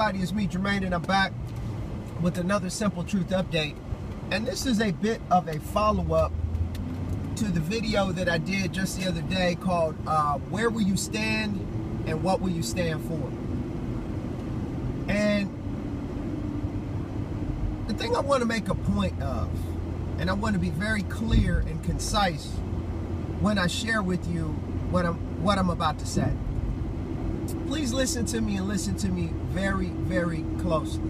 everybody, it's me, Jermaine, and I'm back with another Simple Truth update. And this is a bit of a follow-up to the video that I did just the other day called Where Will You Stand and What Will You Stand For? And the thing I want to make a point of, and I want to be very clear and concise when I share with you what I'm about to say. Please listen to me and listen to me very, very closely.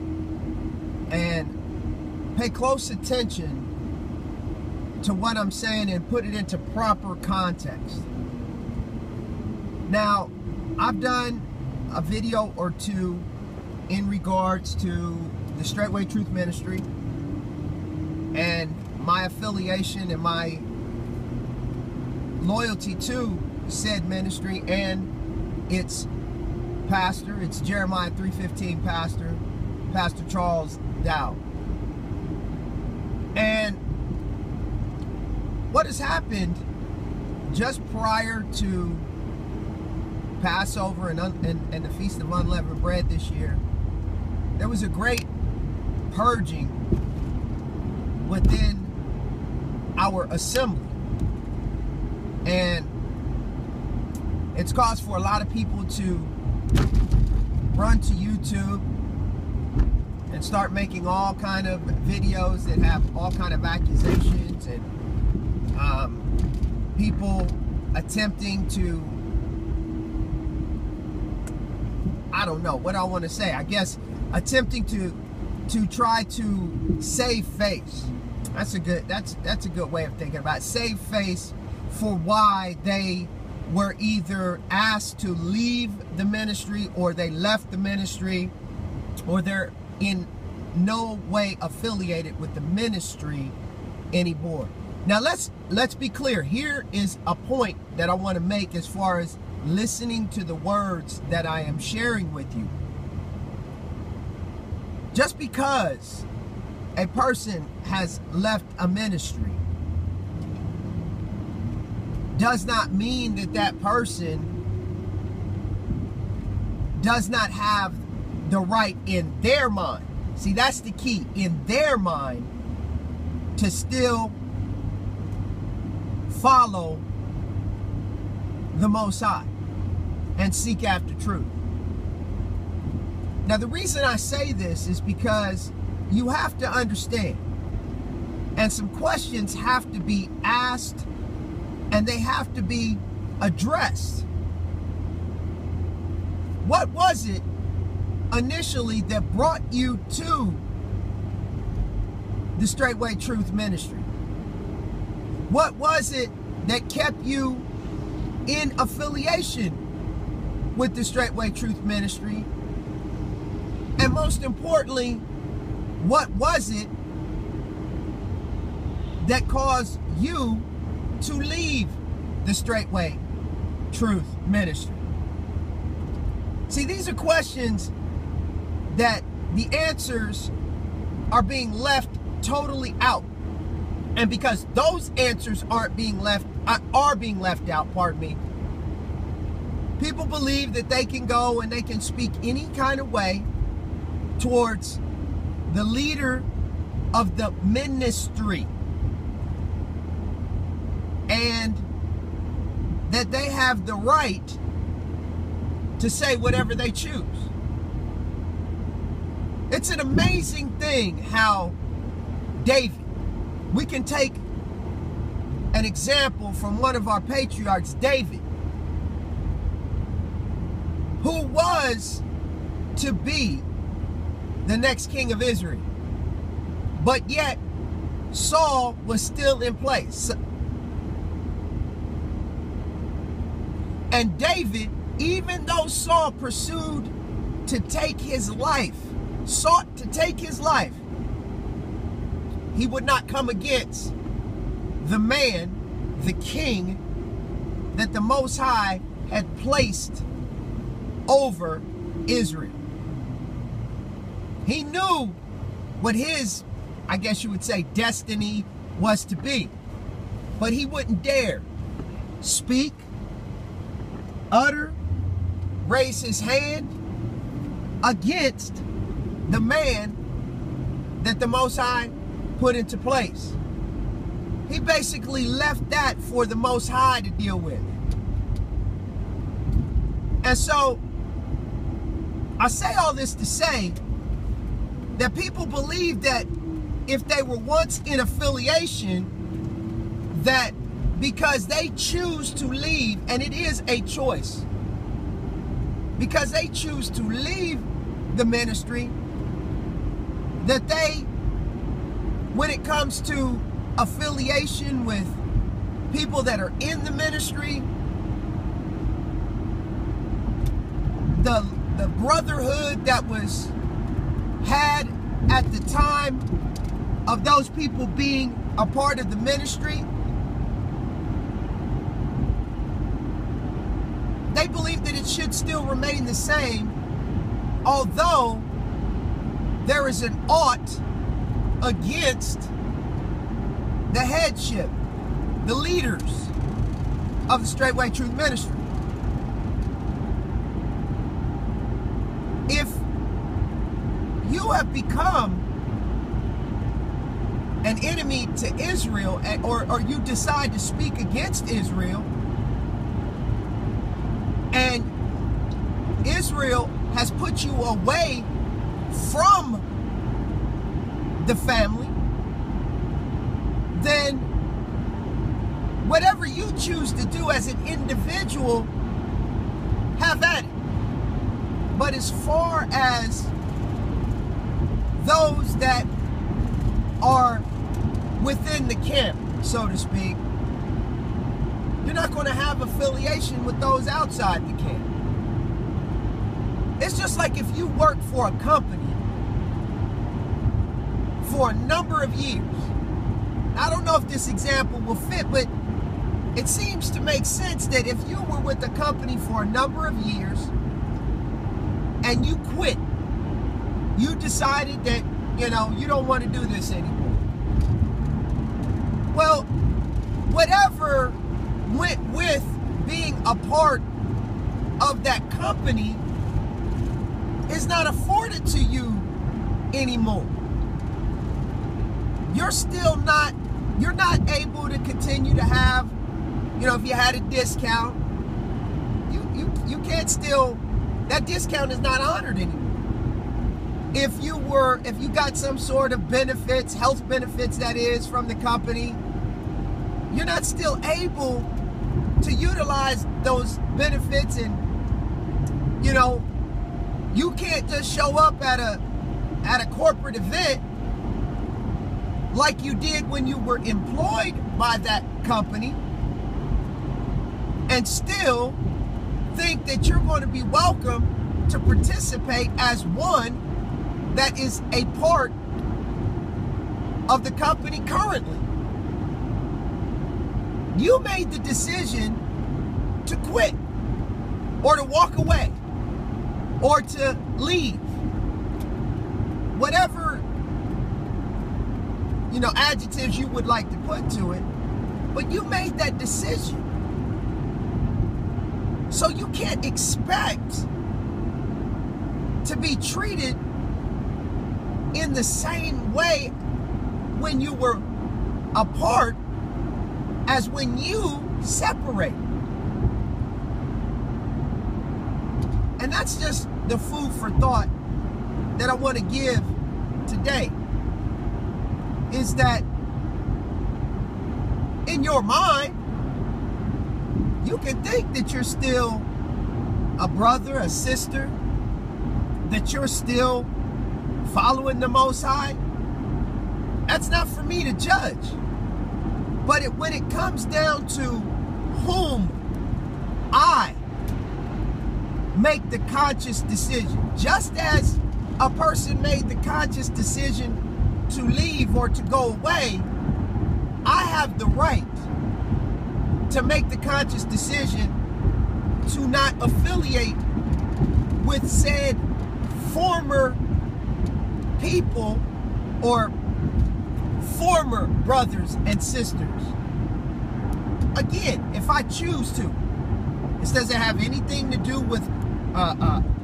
And pay close attention to what I'm saying and put it into proper context. Now, I've done a video or two in regards to the Straightway Truth Ministry and my affiliation and my loyalty to said ministry and its pastor, it's Jeremiah 3:15 pastor, Pastor Charles Dow. And what has happened just prior to Passover and the Feast of Unleavened Bread this year, there was a great purging within our assembly. And it's caused for a lot of people to run to YouTube and start making all kind of videos that have all kind of accusations and people attempting to, I don't know what I want to say, I guess attempting to try to save face. That's a good way of thinking about it. Save face for why they were either asked to leave the ministry, or they left the ministry, or they're in no way affiliated with the ministry anymore. Now let's be clear. Here is a point that I want to make as far as listening to the words that I am sharing with you. Just because a person has left a ministry does not mean that that person does not have the right in their mind. See, that's the key, in their mind, to still follow the Most High and seek after truth. Now, the reason I say this is because you have to understand, and some questions have to be asked, and they have to be addressed. What was it initially that brought you to the Straightway Truth Ministry? What was it that kept you in affiliation with the Straightway Truth Ministry? And most importantly, what was it that caused you to leave the Straightway Truth Ministry? See, these are questions that the answers are being left totally out. And because those answers are being left out, pardon me, people believe that they can go and they can speak any kind of way towards the leader of the ministry, and that they have the right to say whatever they choose. It's an amazing thing how David, we can take an example from one of our patriarchs, David, who was to be the next king of Israel, but yet Saul was still in place. And David, even though Saul pursued to take his life, sought to take his life, he would not come against the man, the king, that the Most High had placed over Israel. He knew what his, I guess you would say, destiny was to be. But he wouldn't dare speak, utter, raise his hand, against the man that the Most High put into place. He basically left that for the Most High to deal with. And so, I say all this to say that people believe that if they were once in affiliation, that because they choose to leave, and it is a choice, because they choose to leave the ministry, that they, when it comes to affiliation with people that are in the ministry, the brotherhood that was had at the time of those people being a part of the ministry, they believe that it should still remain the same, although there is an ought against the headship, the leaders of the Straightway Truth Ministry. If you have become an enemy to Israel, or you decide to speak against Israel, and Israel has put you away from the family, then whatever you choose to do as an individual, have at it. But as far as those that are within the camp, so to speak, you're not going to have affiliation with those outside the camp. It's just like if you work for a company for a number of years. I don't know if this example will fit, but it seems to make sense that if you were with a company for a number of years and you quit, you decided that, you know, you don't want to do this anymore. Well, whatever went with being a part of that company is not afforded to you anymore. You're not able to continue to have, you know, if you had a discount, you can't still, that discount is not honored anymore. If you got some sort of benefits, health benefits that is, from the company, you're not still able to utilize those benefits, and, you know, you can't just show up at a corporate event like you did when you were employed by that company and still think that you're going to be welcome to participate as one that is a part of the company currently. You made the decision to quit, or to walk away, or to leave. Whatever, you know, adjectives you would like to put to it, but you made that decision. So you can't expect to be treated in the same way when you were apart as when you separate. And that's just the food for thought that I want to give today, is that in your mind, you can think that you're still a brother, a sister, that you're still following the Most High. That's not for me to judge. But when it comes down to whom I make the conscious decision, just as a person made the conscious decision to leave or to go away, I have the right to make the conscious decision to not affiliate with said former people or former brothers and sisters. Again, if I choose to. This doesn't have anything to do with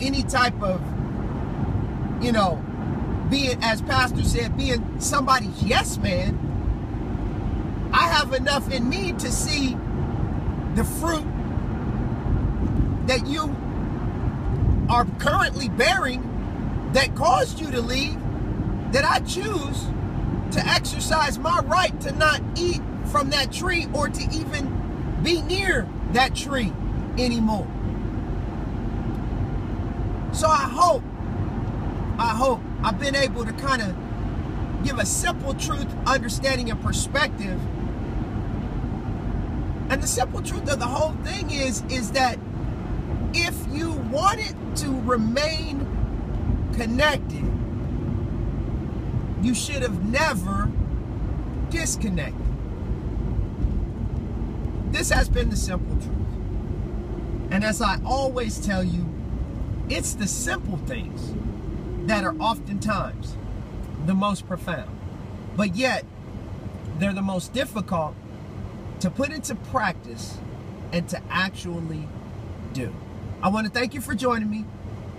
any type of you know, being, as Pastor said, being somebody's yes man. I have enough in me to see the fruit that you are currently bearing that caused you to leave, that I choose to exercise my right to not eat from that tree or to even be near that tree anymore. So I hope I've been able to kind of give a simple truth, understanding, and perspective. And the simple truth of the whole thing is that if you wanted to remain connected, you should have never disconnected. This has been the simple truth. And as I always tell you, it's the simple things that are oftentimes the most profound. But yet, they're the most difficult to put into practice and to actually do. I want to thank you for joining me,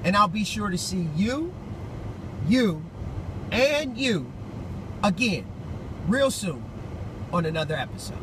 and I'll be sure to see you, and you again real soon on another episode.